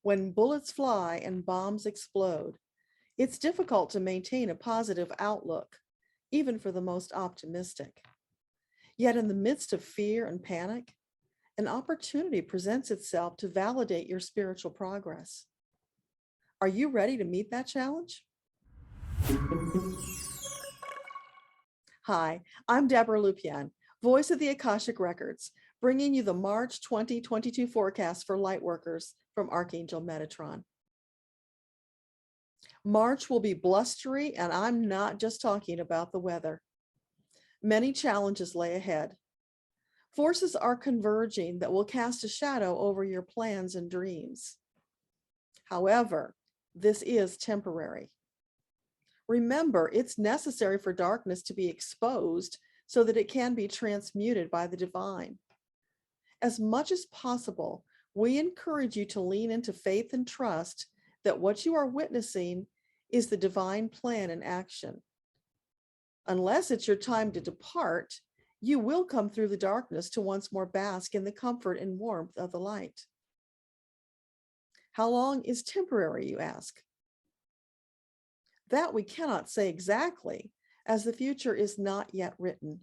When bullets fly and bombs explode, it's difficult to maintain a positive outlook, even for the most optimistic. Yet, in the midst of fear and panic, an opportunity presents itself to validate your spiritual progress. Are you ready to meet that challenge? Hi, I'm Debbra Lupien, voice of the Akashic Records, bringing you the March 2022 forecast for Lightworkers from Archangel Metatron. March will be blustery, and I'm not just talking about the weather. Many challenges lay ahead. Forces are converging that will cast a shadow over your plans and dreams. However, this is temporary. Remember, it's necessary for darkness to be exposed so that it can be transmuted by the divine. As much as possible, we encourage you to lean into faith and trust that what you are witnessing is the divine plan in action. Unless it's your time to depart, you will come through the darkness to once more bask in the comfort and warmth of the light. How long is temporary, you ask? That we cannot say exactly, as the future is not yet written.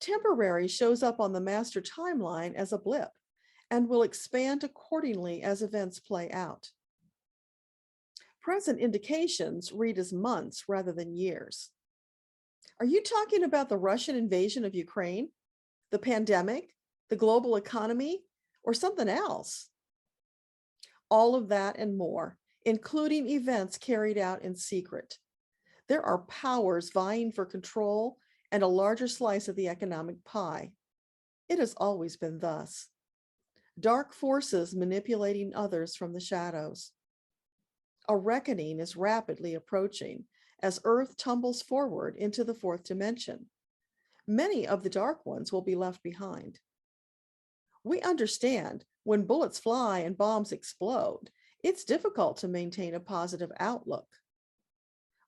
Temporary shows up on the master timeline as a blip and will expand accordingly as events play out. Present indications read as months rather than years. Are you talking about the Russian invasion of Ukraine, the pandemic, the global economy, or something else? All of that and more, including events carried out in secret. There are powers vying for control and a larger slice of the economic pie. It has always been thus. Dark forces manipulating others from the shadows. A reckoning is rapidly approaching as Earth tumbles forward into the fourth dimension. Many of the dark ones will be left behind. We understand when bullets fly and bombs explode, it's difficult to maintain a positive outlook.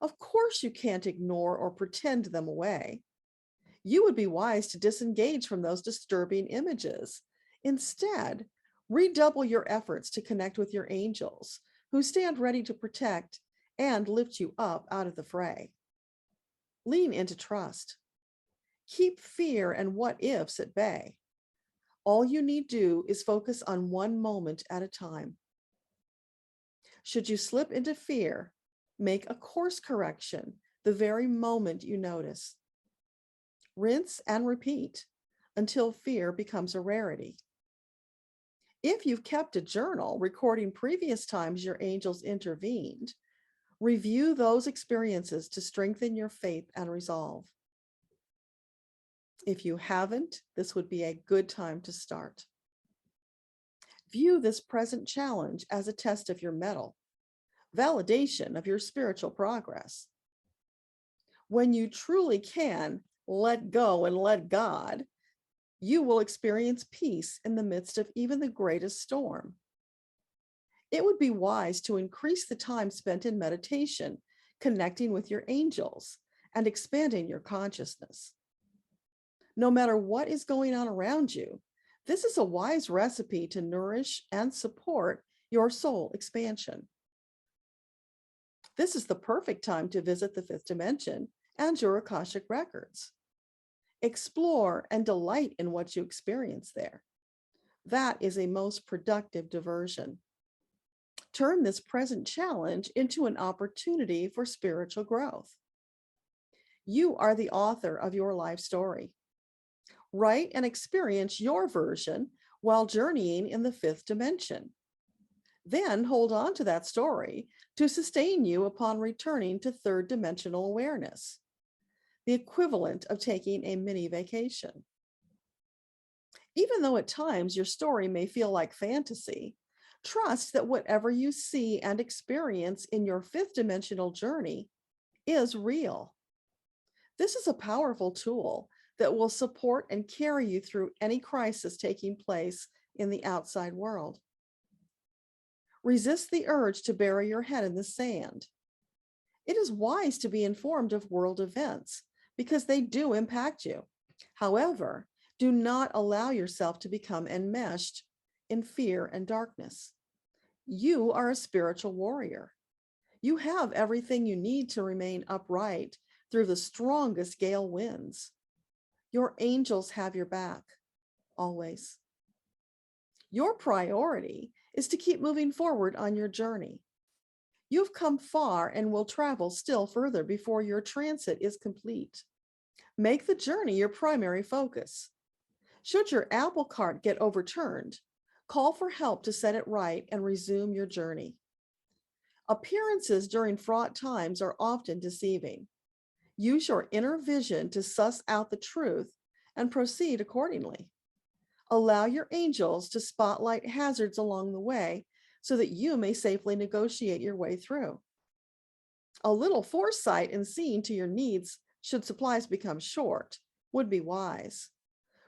Of course, you can't ignore or pretend them away. You would be wise to disengage from those disturbing images. Instead, redouble your efforts to connect with your angels, who stand ready to protect and lift you up out of the fray. Lean into trust. Keep fear and what ifs at bay. All you need do is focus on one moment at a time. Should you slip into fear, make a course correction the very moment you notice. Rinse and repeat until fear becomes a rarity. If you've kept a journal recording previous times your angels intervened, review those experiences to strengthen your faith and resolve. If you haven't, this would be a good time to start. View this present challenge as a test of your mettle, validation of your spiritual progress. When you truly can let go and let God, you will experience peace in the midst of even the greatest storm. It would be wise to increase the time spent in meditation, connecting with your angels, and expanding your consciousness. No matter what is going on around you, this is a wise recipe to nourish and support your soul expansion. This is the perfect time to visit the fifth dimension and your Akashic records. Explore and delight in what you experience there. That is a most productive diversion. Turn this present challenge into an opportunity for spiritual growth. You are the author of your life story. Write and experience your version while journeying in the fifth dimension. Then hold on to that story to sustain you upon returning to third dimensional awareness, the equivalent of taking a mini vacation. Even though at times your story may feel like fantasy, trust that whatever you see and experience in your fifth dimensional journey is real. This is a powerful tool that will support and carry you through any crisis taking place in the outside world. Resist the urge to bury your head in the sand. It is wise to be informed of world events because they do impact you. However, do not allow yourself to become enmeshed in fear and darkness. You are a spiritual warrior. You have everything you need to remain upright through the strongest gale winds. Your angels have your back, always. Your priority is to keep moving forward on your journey. You've come far and will travel still further before your transit is complete. Make the journey your primary focus. Should your apple cart get overturned, call for help to set it right and resume your journey. Appearances during fraught times are often deceiving. Use your inner vision to suss out the truth and proceed accordingly. Allow your angels to spotlight hazards along the way so that you may safely negotiate your way through. A little foresight in seeing to your needs should supplies become short would be wise.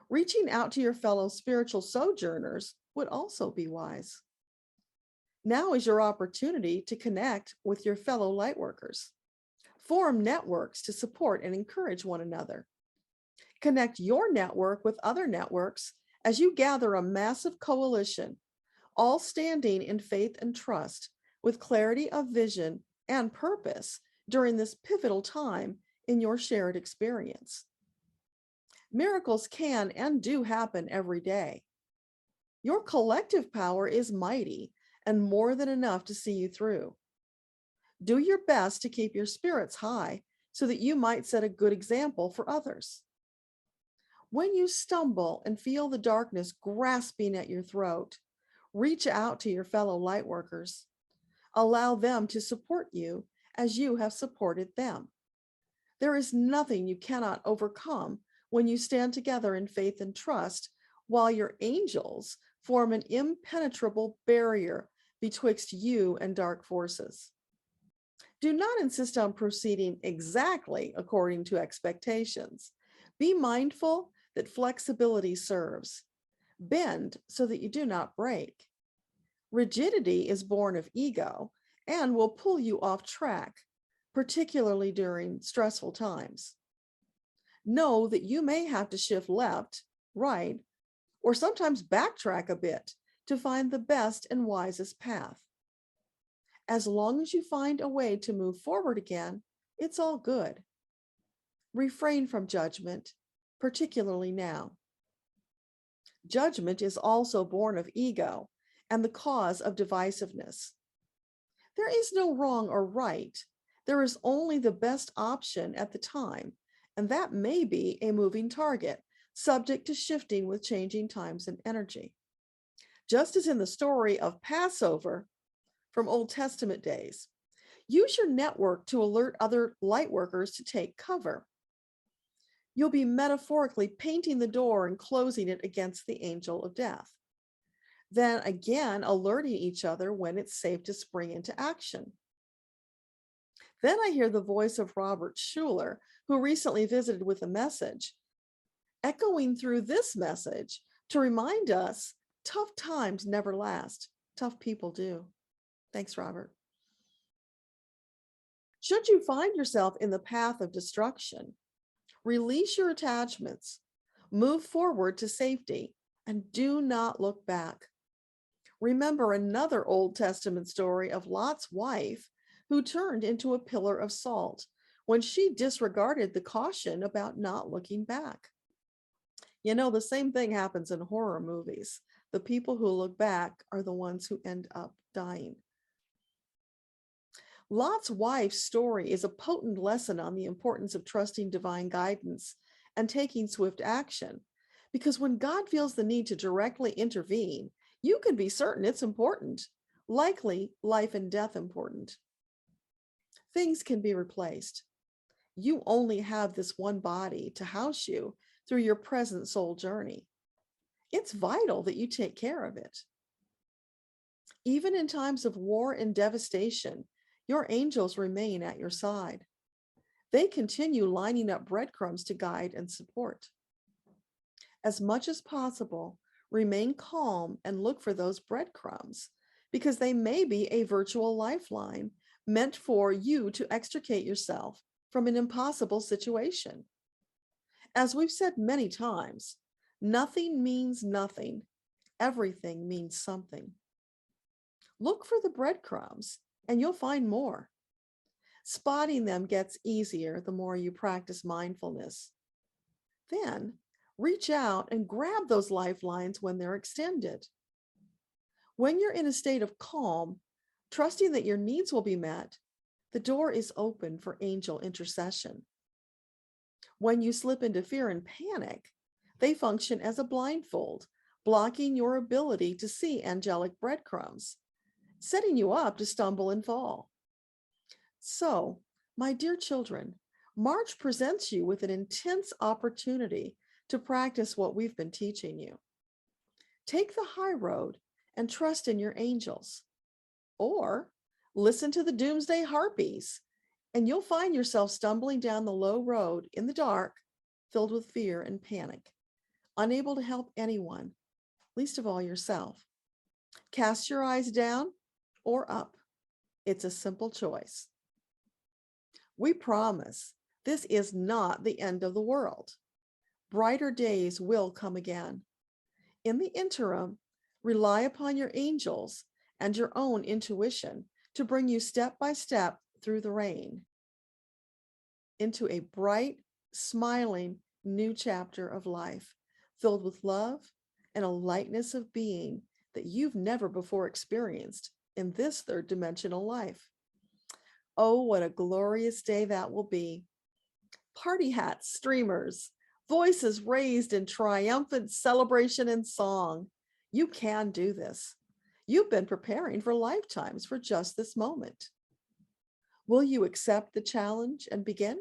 Reaching out to your fellow spiritual sojourners would also be wise. Now is your opportunity to connect with your fellow lightworkers. Form networks to support and encourage one another. Connect your network with other networks as you gather a massive coalition, all standing in faith and trust with clarity of vision and purpose during this pivotal time in your shared experience. Miracles can and do happen every day. Your collective power is mighty and more than enough to see you through. Do your best to keep your spirits high so that you might set a good example for others. When you stumble and feel the darkness grasping at your throat, reach out to your fellow lightworkers. Allow them to support you as you have supported them. There is nothing you cannot overcome when you stand together in faith and trust, while your angels form an impenetrable barrier betwixt you and dark forces. Do not insist on proceeding exactly according to expectations. Be mindful that flexibility serves. Bend so that you do not break. Rigidity is born of ego and will pull you off track, particularly during stressful times. Know that you may have to shift left, right, or sometimes backtrack a bit to find the best and wisest path. As long as you find a way to move forward again, it's all good. Refrain from judgment, particularly now. Judgment is also born of ego and the cause of divisiveness. There is no wrong or right. There is only the best option at the time, and that may be a moving target, subject to shifting with changing times and energy. Just as in the story of Passover from Old Testament days, use your network to alert other lightworkers to take cover. You'll be metaphorically painting the door and closing it against the angel of death. Then again, alerting each other when it's safe to spring into action. Then I hear the voice of Robert Schuller, who recently visited with a message, echoing through this message to remind us tough times never last. Tough people do. Thanks, Robert. Should you find yourself in the path of destruction, release your attachments, move forward to safety, and do not look back. Remember another Old Testament story of Lot's wife who turned into a pillar of salt when she disregarded the caution about not looking back. You know, the same thing happens in horror movies. The people who look back are the ones who end up dying. Lot's wife's story is a potent lesson on the importance of trusting divine guidance and taking swift action, because when God feels the need to directly intervene, you can be certain it's important, likely life and death important. Things can be replaced. You only have this one body to house you through your present soul journey. It's vital that you take care of it. Even in times of war and devastation, your angels remain at your side. They continue lining up breadcrumbs to guide and support. As much as possible, remain calm and look for those breadcrumbs, because they may be a virtual lifeline meant for you to extricate yourself from an impossible situation. As we've said many times, nothing means nothing. Everything means something. Look for the breadcrumbs and you'll find more. Spotting them gets easier the more you practice mindfulness. Then reach out and grab those lifelines when they're extended. When you're in a state of calm, trusting that your needs will be met, the door is open for angel intercession. When you slip into fear and panic, they function as a blindfold, blocking your ability to see angelic breadcrumbs, setting you up to stumble and fall. So, my dear children, March presents you with an intense opportunity to practice what we've been teaching you. Take the high road and trust in your angels. Or listen to the doomsday harpies, and you'll find yourself stumbling down the low road in the dark, filled with fear and panic, unable to help anyone, least of all yourself. Cast your eyes down or up. It's a simple choice. We promise this is not the end of the world. Brighter days will come again. In the interim, rely upon your angels and your own intuition to bring you step by step through the rain into a bright, smiling new chapter of life, filled with love and a lightness of being that you've never before experienced in this third dimensional life. Oh, what a glorious day that will be. Party hats, streamers, voices raised in triumphant celebration and song. You can do this. You've been preparing for lifetimes for just this moment. Will you accept the challenge and begin?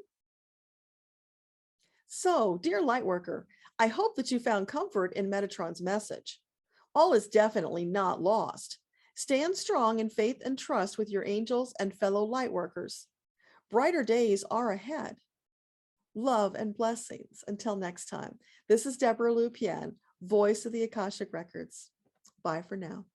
So, dear Lightworker, I hope that you found comfort in Metatron's message. All is definitely not lost. Stand strong in faith and trust with your angels and fellow Lightworkers. Brighter days are ahead. Love and blessings. Until next time, this is Debbra Lupien, voice of the Akashic Records. Bye for now.